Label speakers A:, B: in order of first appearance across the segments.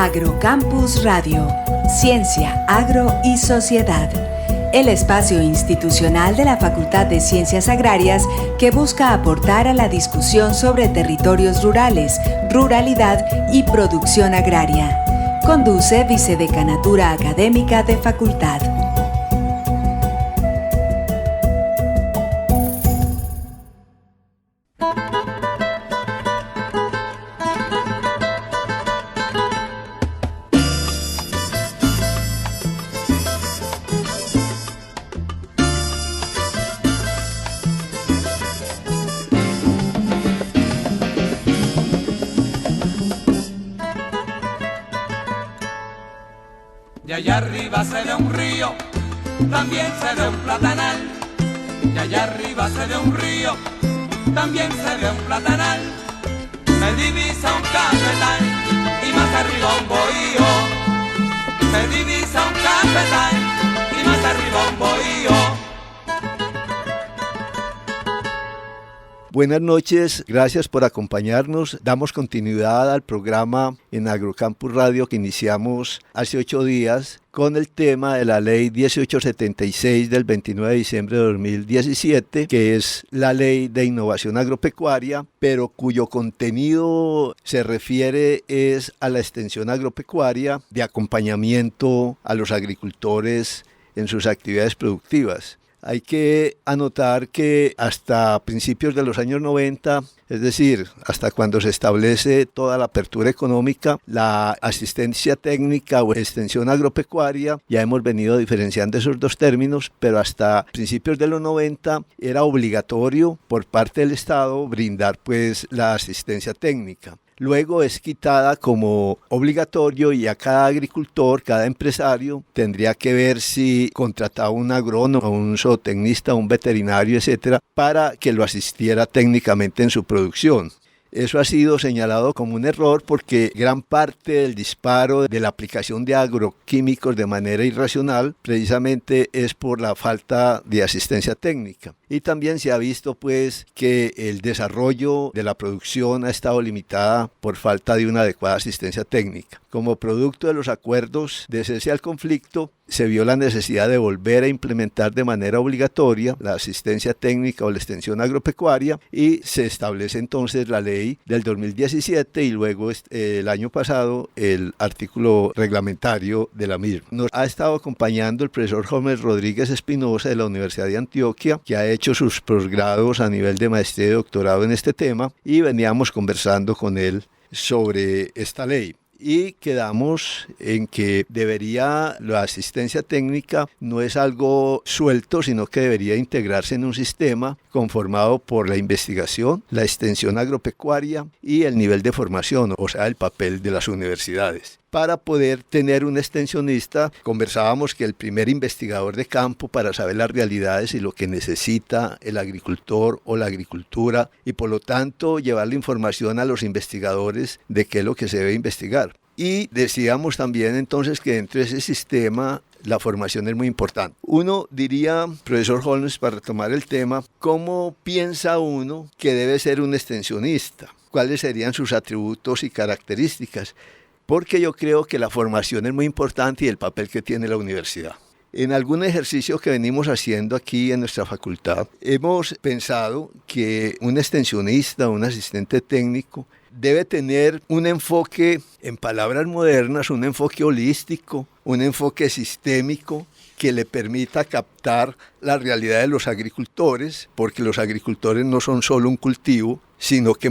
A: Agrocampus Radio, Ciencia, Agro y Sociedad. El espacio institucional de la Facultad de Ciencias Agrarias que busca aportar a la discusión sobre territorios rurales, ruralidad y producción agraria. Conduce Vicedecanatura Académica de Facultad.
B: Y allá arriba se ve un río, también se ve un platanal. Y allá arriba se ve un río, también se ve un platanal. Se divisa un cafetal y más arriba un bohío. Se divisa un cafetal y más arriba un bohío.
C: Buenas noches, gracias por acompañarnos. Damos continuidad al programa en Agrocampus Radio que iniciamos hace 8 días con el tema de la Ley 1876 del 29 de diciembre de 2017, que es la Ley de Innovación Agropecuaria, pero cuyo contenido se refiere es a la extensión agropecuaria de acompañamiento a los agricultores en sus actividades productivas. Hay que anotar que hasta principios de los años 90, es decir, hasta cuando se establece toda la apertura económica, la asistencia técnica o extensión agropecuaria, ya hemos venido diferenciando esos dos términos, pero hasta principios de los 90 era obligatorio por parte del Estado brindar pues la asistencia técnica. Luego es quitada como obligatorio y a cada agricultor, cada empresario, tendría que ver si contrataba un agrónomo, un zootecnista, un veterinario, etcétera, para que lo asistiera técnicamente en su producción. Eso ha sido señalado como un error porque gran parte del disparo de la aplicación de agroquímicos de manera irracional precisamente es por la falta de asistencia técnica. Y también se ha visto pues que el desarrollo de la producción ha estado limitada por falta de una adecuada asistencia técnica. Como producto de los acuerdos de cese al conflicto, se vio la necesidad de volver a implementar de manera obligatoria la asistencia técnica o la extensión agropecuaria y se establece entonces la ley del 2017 y luego el año pasado el artículo reglamentario de la misma. Nos ha estado acompañando el profesor Holmes Rodríguez Espinosa de la Universidad de Antioquia, que ha hecho sus posgrados a nivel de maestría y doctorado en este tema y veníamos conversando con él sobre esta ley. Y quedamos en que la asistencia técnica no es algo suelto, sino que debería integrarse en un sistema conformado por la investigación, la extensión agropecuaria y el nivel de formación, o sea, el papel de las universidades. Para poder tener un extensionista, conversábamos que el primer investigador de campo para saber las realidades y lo que necesita el agricultor o la agricultura y por lo tanto llevar la información a los investigadores de qué es lo que se debe investigar. Y decíamos también entonces que dentro de ese sistema la formación es muy importante. Uno diría, profesor Holmes, para retomar el tema, ¿cómo piensa uno que debe ser un extensionista? ¿Cuáles serían sus atributos y características? Porque yo creo que la formación es muy importante y el papel que tiene la universidad. En algún ejercicio que venimos haciendo aquí en nuestra facultad, hemos pensado que un extensionista, un asistente técnico, debe tener un enfoque, en palabras modernas, un enfoque holístico, un enfoque sistémico que le permita captar la realidad de los agricultores, porque los agricultores no son solo un cultivo, sino que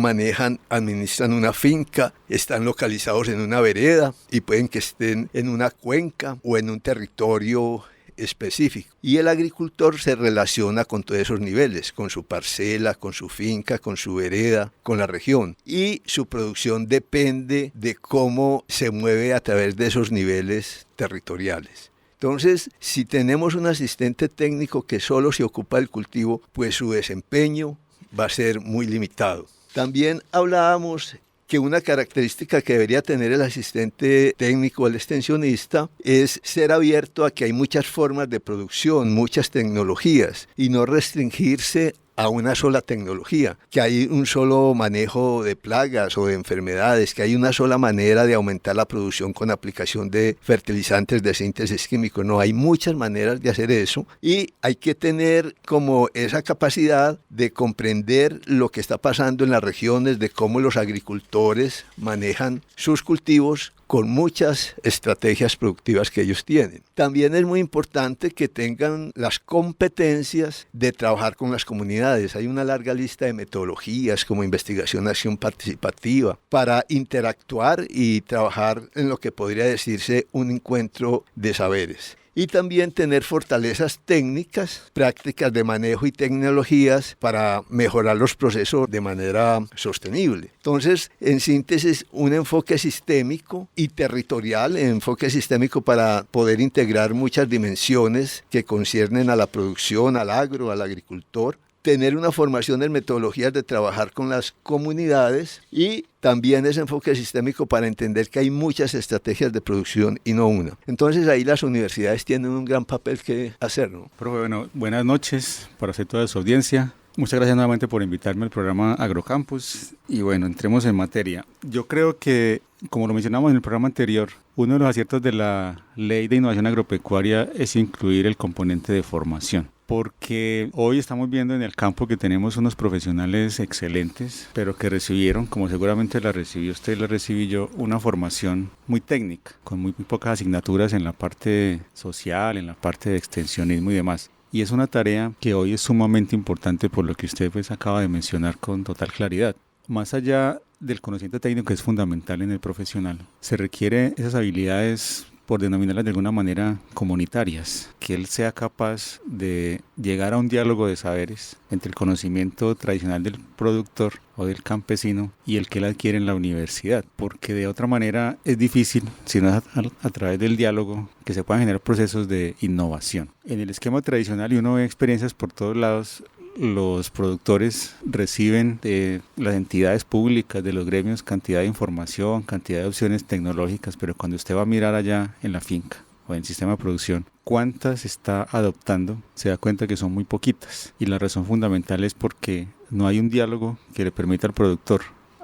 C: administran una finca, están localizados en una vereda y pueden que estén en una cuenca o en un territorio específico. Y el agricultor se relaciona con todos esos niveles, con su parcela, con su finca, con su vereda, con la región. Y su producción depende de cómo se mueve a través de esos niveles territoriales. Entonces, si tenemos un asistente técnico que solo se ocupa del cultivo, pues su desempeño va a ser muy limitado. También hablábamos que una característica que debería tener el asistente técnico, el extensionista, es ser abierto a que hay muchas formas de producción, muchas tecnologías, y no restringirse a una sola tecnología, que hay un solo manejo de plagas o de enfermedades, que hay una sola manera de aumentar la producción con aplicación de fertilizantes de síntesis químico. No, hay muchas maneras de hacer eso y hay que tener como esa capacidad de comprender lo que está pasando en las regiones, de cómo los agricultores manejan sus cultivos con muchas estrategias productivas que ellos tienen. También es muy importante que tengan las competencias de trabajar con las comunidades. Hay una larga lista de metodologías como investigación, acción participativa para interactuar y trabajar en lo que podría decirse un encuentro de saberes. Y también tener fortalezas técnicas, prácticas de manejo y tecnologías para mejorar los procesos de manera sostenible. Entonces, en síntesis, un enfoque sistémico y territorial, enfoque sistémico para poder integrar muchas dimensiones que conciernen a la producción, al agro, al agricultor, tener una formación en metodologías de trabajar con las comunidades y también ese enfoque sistémico para entender que hay muchas estrategias de producción y no una. Entonces ahí las universidades tienen un gran papel que hacer, ¿no?
D: Profe, bueno, buenas noches para usted, toda su audiencia. Muchas gracias nuevamente por invitarme al programa Agrocampus y bueno, entremos en materia. Yo creo que, como lo mencionamos en el programa anterior, uno de los aciertos de la Ley de Innovación Agropecuaria es incluir el componente de formación. Porque hoy estamos viendo en el campo que tenemos unos profesionales excelentes, pero que recibieron, como seguramente la recibió usted, la recibí yo, una formación muy técnica, con muy pocas asignaturas en la parte social, en la parte de extensionismo y demás. Y es una tarea que hoy es sumamente importante por lo que usted pues acaba de mencionar con total claridad. Más allá del conocimiento técnico que es fundamental en el profesional, se requiere esas habilidades, por denominarlas de alguna manera, comunitarias, que él sea capaz de llegar a un diálogo de saberes entre el conocimiento tradicional del productor o del campesino y el que él adquiere en la universidad, porque de otra manera es difícil, si no es a través del diálogo, que se puedan generar procesos de innovación. En el esquema tradicional, y uno ve experiencias por todos lados, los productores reciben de las entidades públicas, de los gremios, cantidad de información, cantidad de opciones tecnológicas, pero cuando usted va a mirar allá en la finca o en el sistema de producción, cuántas está adoptando, se da cuenta que son muy poquitas. Y la razón fundamental es porque no hay un diálogo que le permita al productor,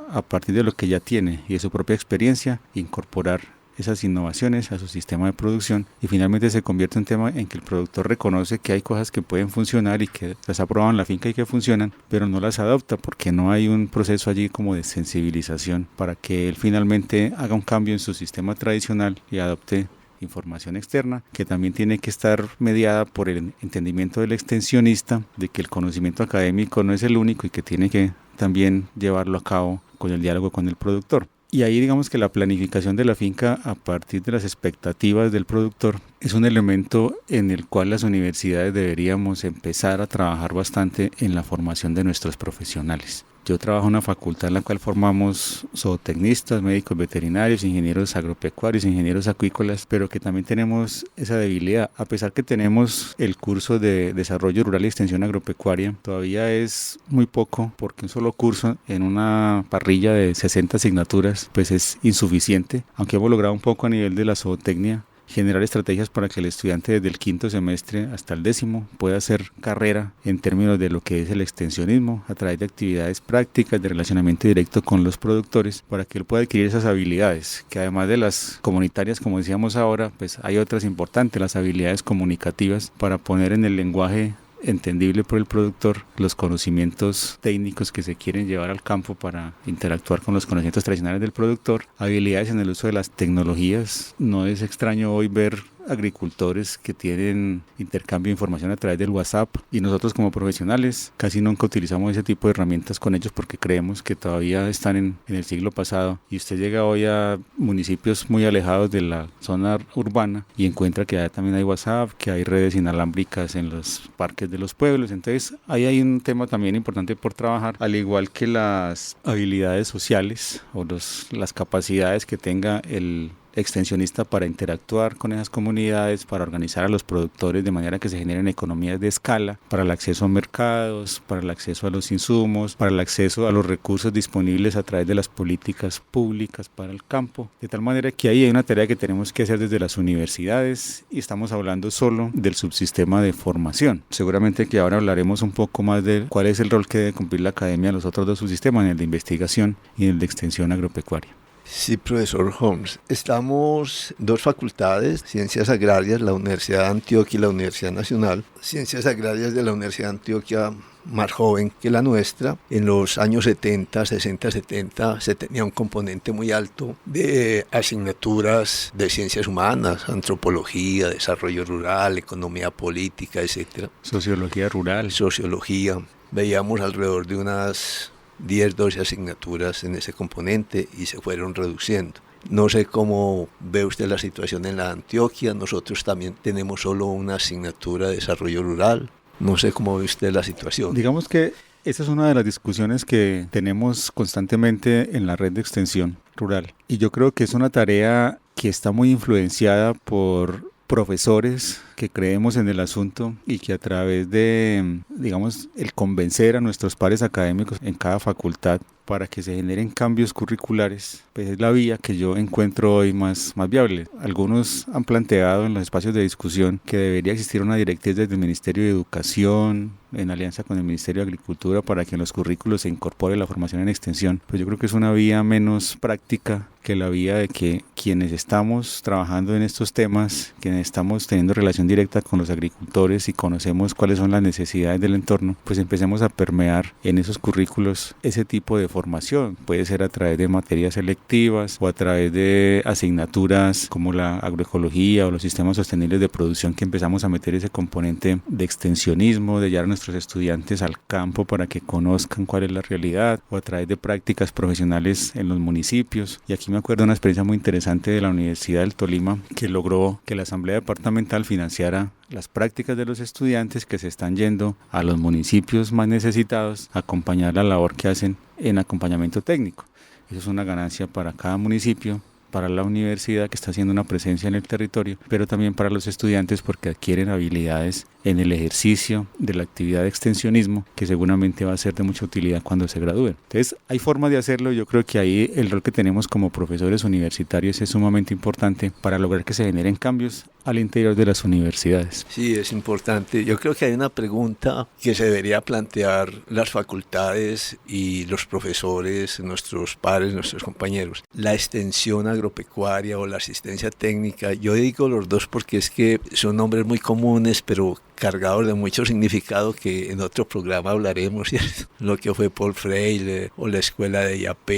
D: a partir de lo que ya tiene y de su propia experiencia, incorporar esas innovaciones a su sistema de producción y finalmente se convierte en un tema en que el productor reconoce que hay cosas que pueden funcionar y que las ha probado en la finca y que funcionan, pero no las adopta porque no hay un proceso allí como de sensibilización para que él finalmente haga un cambio en su sistema tradicional y adopte información externa que también tiene que estar mediada por el entendimiento del extensionista de que el conocimiento académico no es el único y que tiene que también llevarlo a cabo con el diálogo con el productor. Y ahí digamos que la planificación de la finca a partir de las expectativas del productor es un elemento en el cual las universidades deberíamos empezar a trabajar bastante en la formación de nuestros profesionales. Yo trabajo en una facultad en la cual formamos zootecnistas, médicos veterinarios, ingenieros agropecuarios, ingenieros acuícolas, pero que también tenemos esa debilidad. A pesar que tenemos el curso de desarrollo rural y extensión agropecuaria, todavía es muy poco porque un solo curso en una parrilla de 60 asignaturas pues es insuficiente, aunque hemos logrado un poco a nivel de la zootecnia generar estrategias para que el estudiante desde el 5º semestre hasta el 10º pueda hacer carrera en términos de lo que es el extensionismo a través de actividades prácticas de relacionamiento directo con los productores para que él pueda adquirir esas habilidades que además de las comunitarias como decíamos ahora pues hay otras importantes, las habilidades comunicativas para poner en el lenguaje entendible por el productor los conocimientos técnicos que se quieren llevar al campo para interactuar con los conocimientos tradicionales del productor, habilidades en el uso de las tecnologías. No es extraño hoy ver agricultores que tienen intercambio de información a través del WhatsApp y nosotros como profesionales casi nunca utilizamos ese tipo de herramientas con ellos porque creemos que todavía están en el siglo pasado y usted llega hoy a municipios muy alejados de la zona urbana y encuentra que allá también hay WhatsApp, que hay redes inalámbricas en los parques de los pueblos, entonces ahí hay un tema también importante por trabajar, al igual que las habilidades sociales o las capacidades que tenga el extensionista para interactuar con esas comunidades, para organizar a los productores de manera que se generen economías de escala, para el acceso a mercados, para el acceso a los insumos, para el acceso a los recursos disponibles a través de las políticas públicas para el campo, de tal manera que ahí hay una tarea que tenemos que hacer desde las universidades y estamos hablando solo del subsistema de formación. Seguramente que ahora hablaremos un poco más de cuál es el rol que debe cumplir la academia en los otros dos subsistemas, en el de investigación y en el de extensión agropecuaria.
C: Sí, profesor Holmes. Estamos dos facultades, Ciencias Agrarias, la Universidad de Antioquia y la Universidad Nacional. Ciencias Agrarias de la Universidad de Antioquia, más joven que la nuestra. En los años 70, 60, 70 se tenía un componente muy alto de asignaturas de ciencias humanas, antropología, desarrollo rural, economía política, etc.
D: Sociología rural.
C: Sociología. Veíamos alrededor de unas 10, 12 asignaturas en ese componente y se fueron reduciendo. No sé cómo ve usted la situación en la Antioquia. Nosotros también tenemos solo una asignatura de desarrollo rural. No sé cómo ve usted la situación.
D: Digamos que esa es una de las discusiones que tenemos constantemente en la red de extensión rural. Y yo creo que es una tarea que está muy influenciada por profesores que creemos en el asunto y que a través de, digamos, el convencer a nuestros pares académicos en cada facultad para que se generen cambios curriculares, pues es la vía que yo encuentro hoy más viable. Algunos han planteado en los espacios de discusión que debería existir una directriz desde el Ministerio de Educación, en alianza con el Ministerio de Agricultura, para que en los currículos se incorpore la formación en extensión. Pues yo creo que es una vía menos práctica que la vía de que quienes estamos trabajando en estos temas, quienes estamos teniendo relación directa con los agricultores y conocemos cuáles son las necesidades del entorno, pues empecemos a permear en esos currículos ese tipo de formación. Puede ser a través de materias selectivas o a través de asignaturas como la agroecología o los sistemas sostenibles de producción, que empezamos a meter ese componente de extensionismo, de llevar a nuestros estudiantes al campo para que conozcan cuál es la realidad, o a través de prácticas profesionales en los municipios. Y aquí me acuerdo de una experiencia muy interesante de la Universidad del Tolima, que logró que la Asamblea Departamental financiara las prácticas de los estudiantes que se están yendo a los municipios más necesitados a acompañar la labor que hacen en acompañamiento técnico. Eso es una ganancia para cada municipio, para la universidad que está haciendo una presencia en el territorio, pero también para los estudiantes porque adquieren habilidades en el ejercicio de la actividad de extensionismo que seguramente va a ser de mucha utilidad cuando se gradúen. Entonces hay formas de hacerlo. Yo creo que ahí el rol que tenemos como profesores universitarios es sumamente importante para lograr que se generen cambios al interior de las universidades.
C: Sí, es importante. Yo creo que hay una pregunta que se debería plantear las facultades y los profesores, nuestros pares, nuestros compañeros. La extensión agropecuaria o la asistencia técnica, yo digo los dos porque es que son nombres muy comunes, pero cargados de mucho significado, que en otro programa hablaremos, ¿cierto? Lo que fue Paul Freire o la escuela de IAP,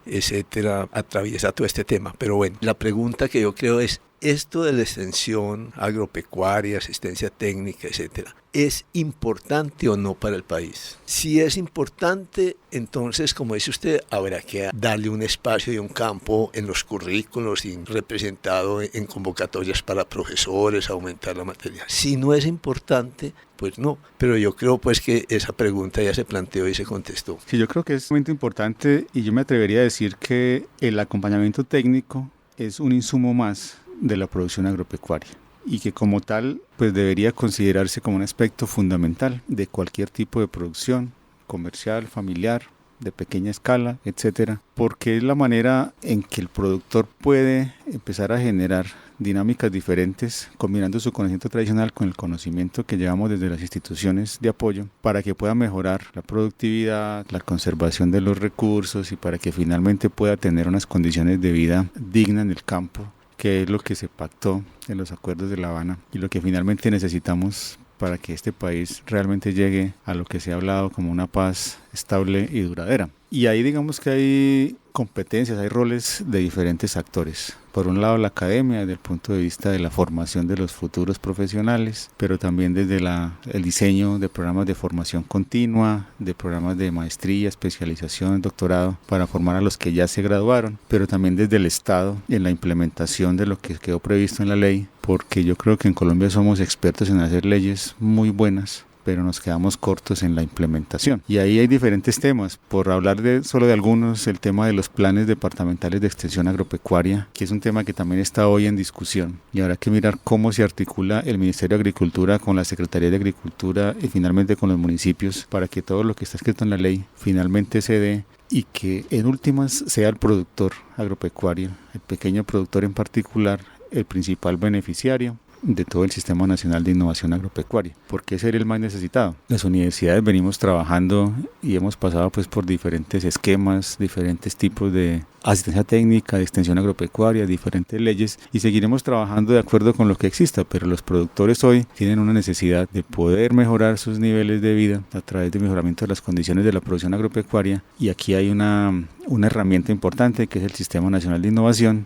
C: etcétera, atraviesa todo este tema. Pero bueno, la pregunta que yo creo es, ¿esto de la extensión agropecuaria, asistencia técnica, etcétera, es importante o no para el país? Si es importante, entonces, como dice usted, habrá que darle un espacio y un campo en los currículos y representado en convocatorias para profesores, aumentar la materia. Si no es importante, pues no. Pero yo creo pues que esa pregunta ya se planteó y se contestó.
D: Sí, yo creo que es muy importante, y yo me atrevería a decir que el acompañamiento técnico es un insumo más de la producción agropecuaria y que como tal pues debería considerarse como un aspecto fundamental de cualquier tipo de producción comercial, familiar, de pequeña escala, etcétera, porque es la manera en que el productor puede empezar a generar dinámicas diferentes, combinando su conocimiento tradicional con el conocimiento que llevamos desde las instituciones de apoyo, para que pueda mejorar la productividad, la conservación de los recursos y para que finalmente pueda tener unas condiciones de vida dignas en el campo, que es lo que se pactó en los acuerdos de La Habana y lo que finalmente necesitamos para que este país realmente llegue a lo que se ha hablado como una paz estable y duradera. Y ahí digamos que hay competencias, hay roles de diferentes actores. Por un lado la academia desde el punto de vista de la formación de los futuros profesionales, pero también desde el diseño de programas de formación continua, de programas de maestría, especialización, doctorado, para formar a los que ya se graduaron, pero también desde el Estado en la implementación de lo que quedó previsto en la ley, porque yo creo que en Colombia somos expertos en hacer leyes muy buenas, pero nos quedamos cortos en la implementación. Y ahí hay diferentes temas. Por hablar solo de algunos, el tema de los planes departamentales de extensión agropecuaria, que es un tema que también está hoy en discusión. Y habrá que mirar cómo se articula el Ministerio de Agricultura con la Secretaría de Agricultura y finalmente con los municipios para que todo lo que está escrito en la ley finalmente se dé y que en últimas sea el productor agropecuario, el pequeño productor en particular, el principal beneficiario de todo el Sistema Nacional de Innovación Agropecuaria, porque ese era el más necesitado. Las universidades venimos trabajando y hemos pasado pues por diferentes esquemas, diferentes tipos de asistencia técnica, de extensión agropecuaria, diferentes leyes, y seguiremos trabajando de acuerdo con lo que exista, pero los productores hoy tienen una necesidad de poder mejorar sus niveles de vida a través del mejoramiento de las condiciones de la producción agropecuaria, y aquí hay una herramienta importante que es el Sistema Nacional de Innovación,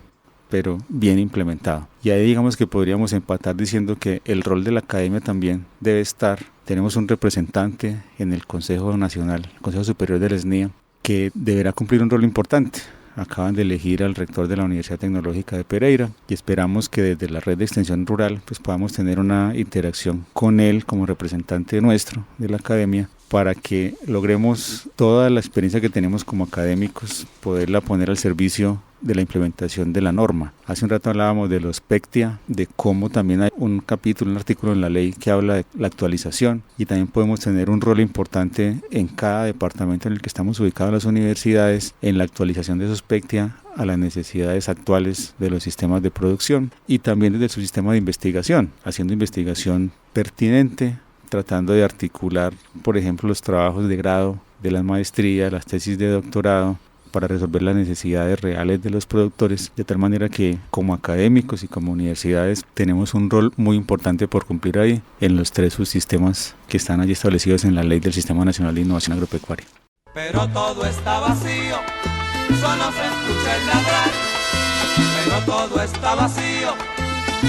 D: pero bien implementado. Y ahí digamos que podríamos empatar diciendo que el rol de la academia también debe estar. Tenemos un representante en el Consejo Nacional, el Consejo Superior del SNIA, que deberá cumplir un rol importante. Acaban de elegir al rector de la Universidad Tecnológica de Pereira y esperamos que desde la red de extensión rural pues podamos tener una interacción con él como representante nuestro de la academia para que logremos toda la experiencia que tenemos como académicos, poderla poner al servicio de la implementación de la norma. Hace un rato hablábamos de los PECTIA, de cómo también hay un capítulo, un artículo en la ley que habla de la actualización, y también podemos tener un rol importante en cada departamento en el que estamos ubicados las universidades en la actualización de esos PECTIA a las necesidades actuales de los sistemas de producción y también desde su sistema de investigación, haciendo investigación pertinente, tratando de articular, por ejemplo, los trabajos de grado, de las maestrías, las tesis de doctorado, para resolver las necesidades reales de los productores, de tal manera que como académicos y como universidades tenemos un rol muy importante por cumplir ahí en los 3 subsistemas que están allí establecidos en la ley del Sistema Nacional de Innovación Agropecuaria.
B: Pero todo está vacío, solo se escucha el ladrar. Pero todo está vacío,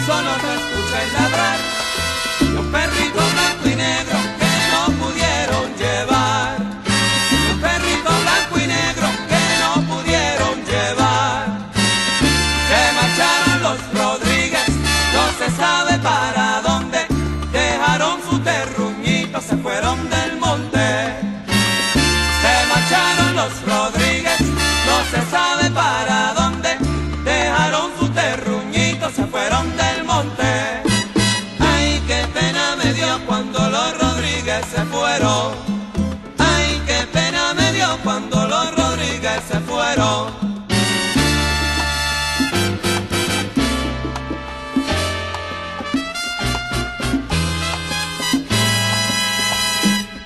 B: solo se escucha el ladrar. Y un perrito blanco y negro que no pudieron llevar. Y un perrito blanco y negro que no pudieron llevar. Se marcharon los Rodríguez, no se sabe para dónde. Dejaron su terruñito, se fueron del monte. Se marcharon los Rodríguez, no se sabe para dónde. Dejaron su terruñito, se fueron del monte. Ay, qué pena me dio cuando los Rodríguez se fueron. Ay, qué pena me dio cuando los Rodríguez se fueron.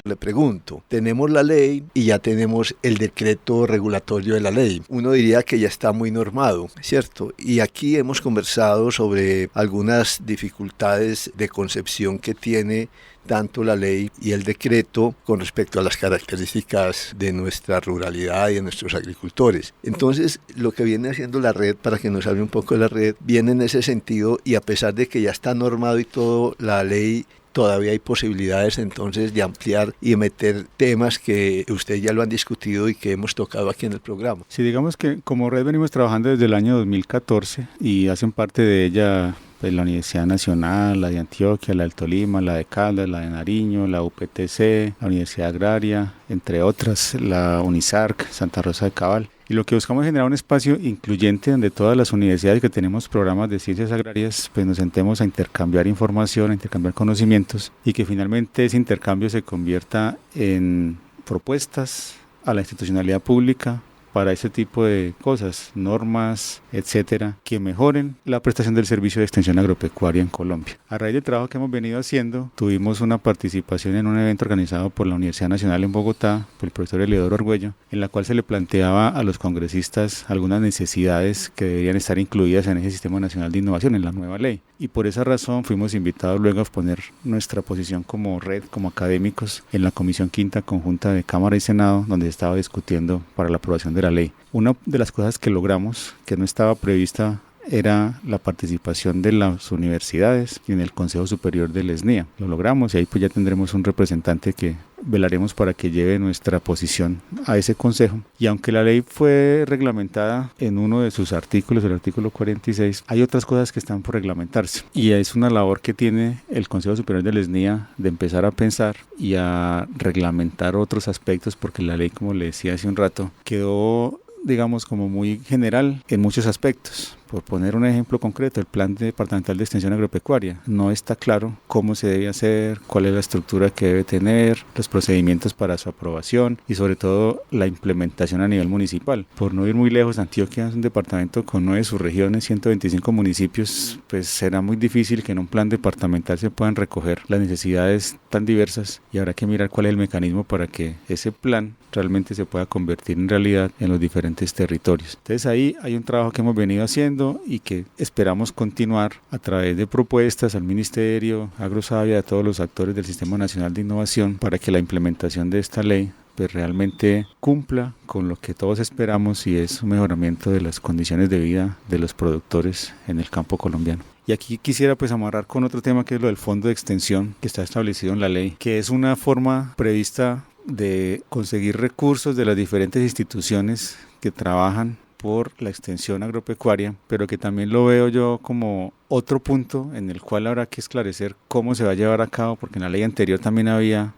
C: Le pregunto, tenemos la ley y ya tenemos el decreto regulatorio de la ley. Uno diría que ya está muy normado, ¿cierto? Y aquí hemos conversado sobre algunas dificultades de concepción que tiene tanto la ley y el decreto con respecto a las características de nuestra ruralidad y de nuestros agricultores. Entonces, lo que viene haciendo la red, para que nos hable un poco de la red, viene en ese sentido, y a pesar de que ya está normado y todo, la ley todavía hay posibilidades entonces de ampliar y meter temas que ustedes ya lo han discutido y que hemos tocado aquí en el programa.
D: Sí, digamos que como red venimos trabajando desde el año 2014 y hacen parte de ella pues, la Universidad Nacional, la de Antioquia, la del Tolima, la de Caldas, la de Nariño, la UPTC, la Universidad Agraria, entre otras, la UNISARC, Santa Rosa de Cabal. Y lo que buscamos es generar un espacio incluyente donde todas las universidades que tenemos programas de ciencias agrarias pues nos sentemos a intercambiar información, a intercambiar conocimientos y que finalmente ese intercambio se convierta en propuestas a la institucionalidad pública para ese tipo de cosas, normas, etcétera, que mejoren la prestación del servicio de extensión agropecuaria en Colombia. A raíz del trabajo que hemos venido haciendo, tuvimos una participación en un evento organizado por la Universidad Nacional en Bogotá, por el profesor Eliodoro Argüello, en la cual se le planteaba a los congresistas algunas necesidades que deberían estar incluidas en ese Sistema Nacional de Innovación, en la nueva ley. Y por esa razón fuimos invitados luego a exponer nuestra posición como red, como académicos, en la Comisión Quinta Conjunta de Cámara y Senado, donde se estaba discutiendo para la aprobación de la ley. Una de las cosas que logramos, que no estaba prevista era la participación de las universidades y en el Consejo Superior del SNIA. Lo logramos y ahí pues ya tendremos un representante que velaremos para que lleve nuestra posición a ese consejo. Y aunque la ley fue reglamentada en uno de sus artículos, el artículo 46, hay otras cosas que están por reglamentarse. Y es una labor que tiene el Consejo Superior del SNIA de empezar a pensar y a reglamentar otros aspectos, porque la ley, como le decía hace un rato, quedó, digamos, como muy general en muchos aspectos. Por poner un ejemplo concreto, el Plan Departamental de Extensión Agropecuaria no está claro cómo se debe hacer, cuál es la estructura que debe tener, los procedimientos para su aprobación y sobre todo la implementación a nivel municipal. Por no ir muy lejos, Antioquia es un departamento con 9 subregiones, 125 municipios, pues será muy difícil que en un plan departamental se puedan recoger las necesidades tan diversas y habrá que mirar cuál es el mecanismo para que ese plan realmente se pueda convertir en realidad en los diferentes territorios. Entonces ahí hay un trabajo que hemos venido haciendo y que esperamos continuar a través de propuestas al Ministerio, a Agrosavia, a todos los actores del Sistema Nacional de Innovación para que la implementación de esta ley pues realmente cumpla con lo que todos esperamos y es un mejoramiento de las condiciones de vida de los productores en el campo colombiano. Y aquí quisiera pues amarrar con otro tema que es lo del fondo de extensión que está establecido en la ley, que es una forma prevista de conseguir recursos de las diferentes instituciones que trabajan por la extensión agropecuaria, pero que también lo veo yo como otro punto en el cual habrá que esclarecer cómo se va a llevar a cabo, porque en la ley anterior también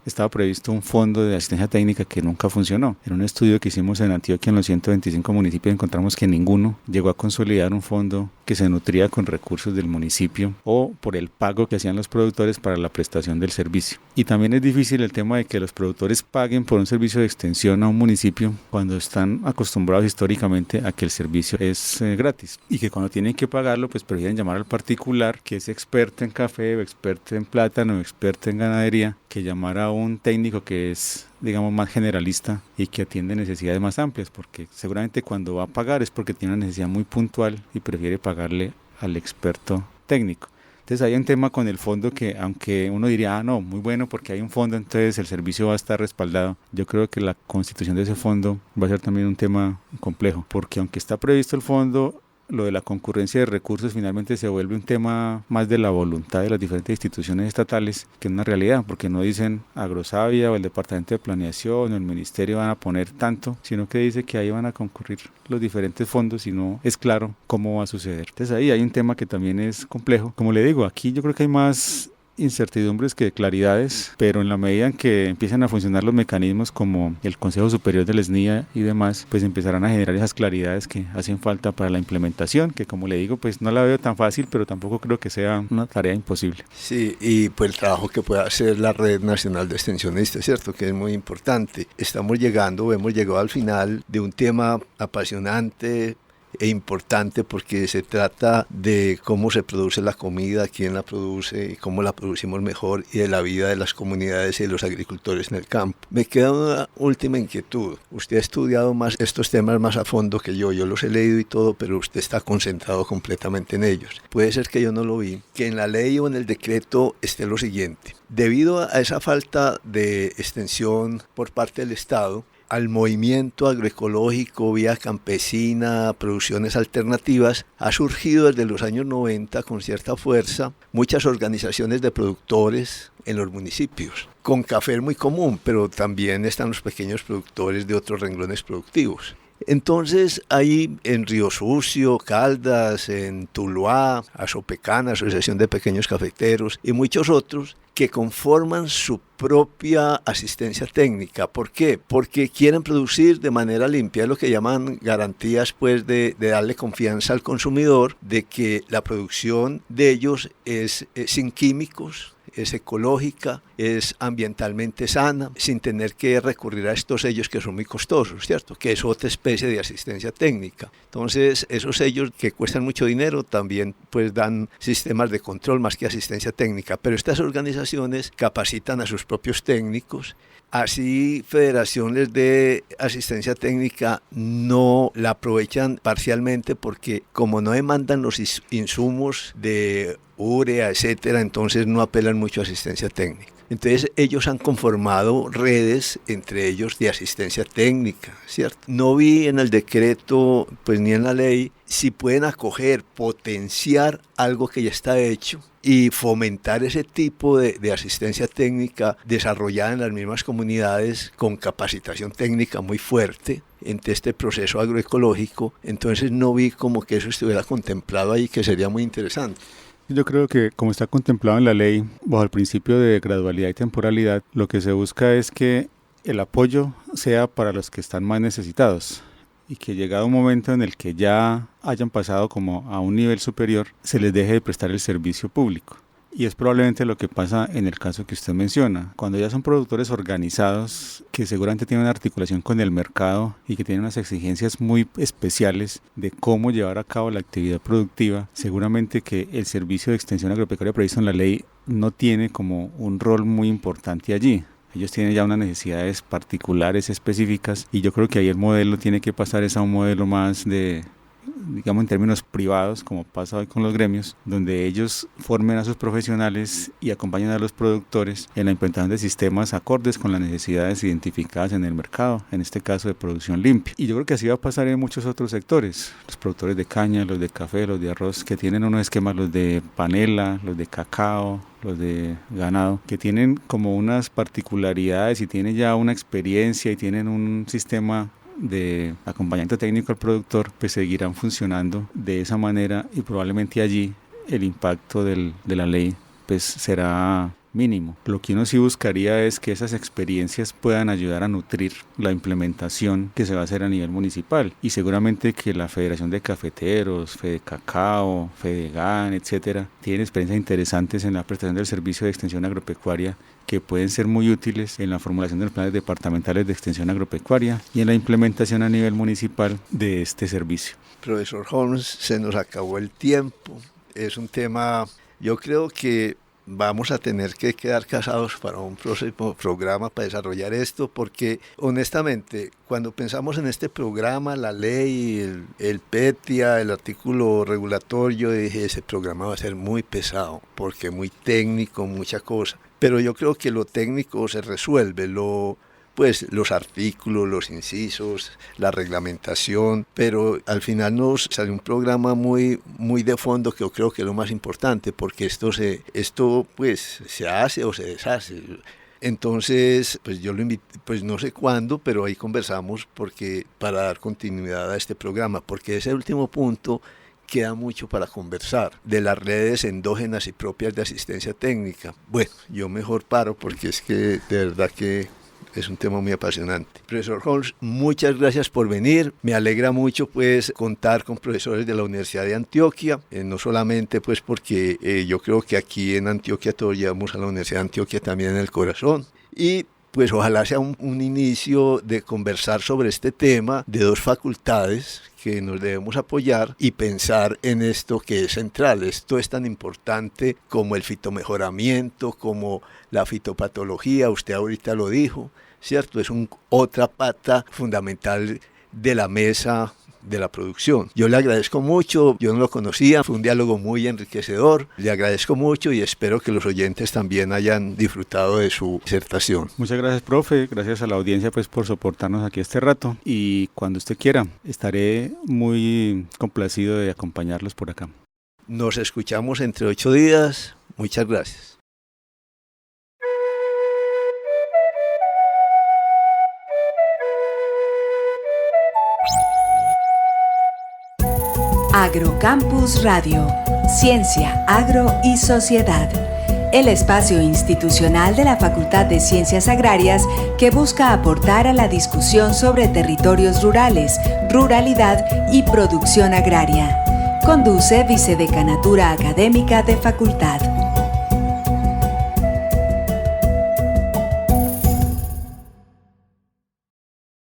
D: estaba previsto un fondo de asistencia técnica que nunca funcionó. En un estudio que hicimos en Antioquia en los 125 municipios encontramos que ninguno llegó a consolidar un fondo que se nutría con recursos del municipio o por el pago que hacían los productores para la prestación del servicio. Y también es difícil el tema de que los productores paguen por un servicio de extensión a un municipio cuando están acostumbrados históricamente a que el servicio es gratis y que cuando tienen que pagarlo pues prefieren llamar al particular que es experto en café o experto en plátano o experto en ganadería que llamar a un técnico que es, digamos, más generalista y que atiende necesidades más amplias, porque seguramente cuando va a pagar es porque tiene una necesidad muy puntual y prefiere pagarle al experto técnico. Entonces hay un tema con el fondo que aunque uno diría, no, muy bueno porque hay un fondo, entonces el servicio va a estar respaldado. Yo creo que la constitución de ese fondo va a ser también un tema complejo, porque aunque está previsto el fondo, lo de la concurrencia de recursos finalmente se vuelve un tema más de la voluntad de las diferentes instituciones estatales que una realidad, porque no dicen Agrosavia o el Departamento de Planeación o el Ministerio van a poner tanto, sino que dice que ahí van a concurrir los diferentes fondos y no es claro cómo va a suceder. Entonces ahí hay un tema que también es complejo. Como le digo, aquí yo creo que hay más incertidumbres que claridades, pero en la medida en que empiezan a funcionar los mecanismos como el Consejo Superior del SNIA y demás, pues empezarán a generar esas claridades que hacen falta para la implementación, que como le digo, pues no la veo tan fácil, pero tampoco creo que sea una tarea imposible.
C: Sí, y pues el trabajo que puede hacer la Red Nacional de Extensionistas, ¿cierto? Que es muy importante. Hemos llegado al final de un tema apasionante e importante porque se trata de cómo se produce la comida, quién la produce y cómo la producimos mejor y de la vida de las comunidades y de los agricultores en el campo. Me queda una última inquietud. Usted ha estudiado más estos temas más a fondo que yo los he leído y todo, pero usted está concentrado completamente en ellos. Puede ser que yo no lo vi, que en la ley o en el decreto esté lo siguiente. Debido a esa falta de extensión por parte del Estado, al movimiento agroecológico, vía campesina, producciones alternativas, ha surgido desde los años 90 con cierta fuerza muchas organizaciones de productores en los municipios. Con café es muy común, pero también están los pequeños productores de otros renglones productivos. Entonces hay en Río Sucio, Caldas, en Tuluá, Azopecana, Asociación de Pequeños Cafeteros y muchos otros que conforman su propia asistencia técnica. ¿Por qué? Porque quieren producir de manera limpia, lo que llaman garantías pues de darle confianza al consumidor de que la producción de ellos es sin químicos, es ecológica, es ambientalmente sana, sin tener que recurrir a estos sellos que son muy costosos, ¿cierto? Que es otra especie de asistencia técnica. Entonces, esos sellos que cuestan mucho dinero también pues dan sistemas de control más que asistencia técnica, pero estas organizaciones capacitan a sus propios técnicos. Así federaciones de asistencia técnica no la aprovechan parcialmente porque como no demandan los insumos de urea, etcétera, entonces no apelan mucho a asistencia técnica. Entonces ellos han conformado redes, entre ellos de asistencia técnica, ¿cierto? No vi en el decreto, pues ni en la ley, si pueden acoger, potenciar algo que ya está hecho y fomentar ese tipo de asistencia técnica desarrollada en las mismas comunidades con capacitación técnica muy fuerte en este proceso agroecológico. Entonces no vi como que eso estuviera contemplado ahí, que sería muy interesante.
D: Yo creo que como está contemplado en la ley, bajo el principio de gradualidad y temporalidad, lo que se busca es que el apoyo sea para los que están más necesitados y que llegado un momento en el que ya hayan pasado como a un nivel superior, se les deje de prestar el servicio público. Y es probablemente lo que pasa en el caso que usted menciona, cuando ya son productores organizados que seguramente tienen una articulación con el mercado y que tienen unas exigencias muy especiales de cómo llevar a cabo la actividad productiva, seguramente que el servicio de extensión agropecuaria previsto en la ley no tiene como un rol muy importante allí. Ellos tienen ya unas necesidades particulares, específicas, y yo creo que ahí el modelo tiene que pasar a un modelo más de, digamos, en términos privados, como pasa hoy con los gremios, donde ellos formen a sus profesionales y acompañen a los productores en la implementación de sistemas acordes con las necesidades identificadas en el mercado, en este caso de producción limpia. Y yo creo que así va a pasar en muchos otros sectores, los productores de caña, los de café, los de arroz, que tienen unos esquemas, los de panela, los de cacao, los de ganado, que tienen como unas particularidades y tienen ya una experiencia y tienen un sistema de acompañamiento técnico al productor, pues seguirán funcionando de esa manera y probablemente allí el impacto de la ley pues será mínimo. Lo que uno sí buscaría es que esas experiencias puedan ayudar a nutrir la implementación que se va a hacer a nivel municipal, y seguramente que la Federación de Cafeteros, Fedecacao, Fedegan, etcétera, tienen experiencias interesantes en la prestación del servicio de extensión agropecuaria que pueden ser muy útiles en la formulación de los planes departamentales de extensión agropecuaria y en la implementación a nivel municipal de este servicio.
C: Profesor Holmes, se nos acabó el tiempo. Es un tema, yo creo que vamos a tener que quedar casados para un próximo programa para desarrollar esto, porque honestamente cuando pensamos en este programa, la ley, el PETIA, el artículo regulatorio, dije, ese programa va a ser muy pesado porque muy técnico, mucha cosa, pero yo creo que lo técnico se resuelve, pues los artículos, los incisos, la reglamentación, pero al final nos sale un programa muy de fondo, que yo creo que es lo más importante, porque esto pues se hace o se deshace. Entonces, pues yo lo invité, pues no sé cuándo, pero ahí conversamos para dar continuidad a este programa, porque ese último punto queda mucho para conversar, de las redes endógenas y propias de asistencia técnica. Bueno, yo mejor paro porque es que de verdad que es un tema muy apasionante. Profesor Holmes, muchas gracias por venir. Me alegra mucho pues contar con profesores de la Universidad de Antioquia, no solamente pues porque yo creo que aquí en Antioquia todos llevamos a la Universidad de Antioquia también en el corazón. Y pues ojalá sea un inicio de conversar sobre este tema de dos facultades que nos debemos apoyar y pensar en esto que es central. Esto es tan importante como el fitomejoramiento, como la fitopatología, usted ahorita lo dijo, ¿cierto? Es otra pata fundamental de la mesa de la producción. Yo le agradezco mucho, yo no lo conocía, fue un diálogo muy enriquecedor, le agradezco mucho y espero que los oyentes también hayan disfrutado de su disertación.
D: Muchas gracias, profe, gracias a la audiencia pues por soportarnos aquí este rato, y cuando usted quiera estaré muy complacido de acompañarlos por acá.
C: Nos escuchamos entre 8 días, muchas gracias.
A: Agrocampus Radio, Ciencia, Agro y Sociedad. El espacio institucional de la Facultad de Ciencias Agrarias que busca aportar a la discusión sobre territorios rurales, ruralidad y producción agraria. Conduce Vicedecanatura Académica de Facultad.